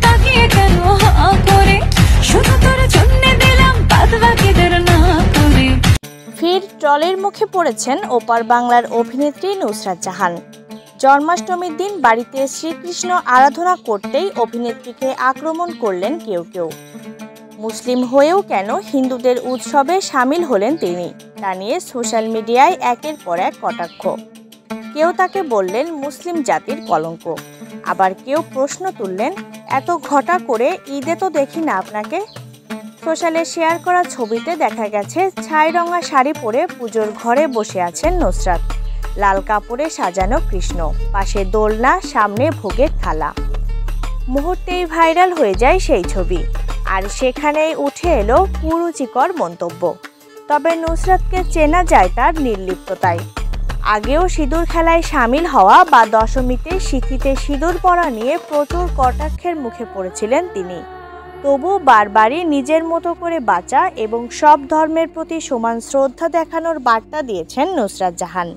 তাকিয়ে কেন হা করে, শুধু তোর জন্য দিলাম বাদ বাকিদের না করে। ফের ট্রলের মুখে পড়েছেন ওপার বাংলার অভিনেত্রী নুসরাত জাহান। জন্মাষ্টমীর দিন বাড়িতে শ্রীকৃষ্ণ আরাধনা করতেই অভিনেত্রীকে আক্রমণ করলেন কেউ কেউ। মুসলিম হয়েও কেন হিন্দুদের উৎসবে সামিল হলেন তিনি, তা নিয়ে সোশ্যাল মিডিয়ায় একের পর এক কটাক্ষ। কেউ তাকে বললেন মুসলিম জাতির কলঙ্ক, আবার কেউ প্রশ্ন তুললেন এত ঘটা করে ঈদে তো দেখি না আপনাকে। সোশ্যালে শেয়ার করা ছবিতে দেখা গেছে ছাই রঙা শাড়ি পরে পুজোর ঘরে বসে আছেন নুসরাত। লাল কাপড়ে সাজানো কৃষ্ণ, পাশে দোলনা, সামনে ভোগের থালা। মুহূর্তেই ভাইরাল হয়ে যায় সেই ছবি, আর সেখানেই উঠে এলো কুরুচিকর মন্তব্য। তবে নুসরাতকে চেনা যায় তার নির্লিপ্ততায়। আগেও সিঁদুর খেলায় সামিল হওয়া বা দশমীতে সিঁথিতে সিঁদুর পরা নিয়ে প্রচুর কটাক্ষের মুখে পড়েছিলেন তিনি। তবু বারবারই নিজের মতো করে বাঁচা এবং সব ধর্মের প্রতি সমান শ্রদ্ধা দেখানোর বার্তা দিয়েছেন নুসরাত জাহান।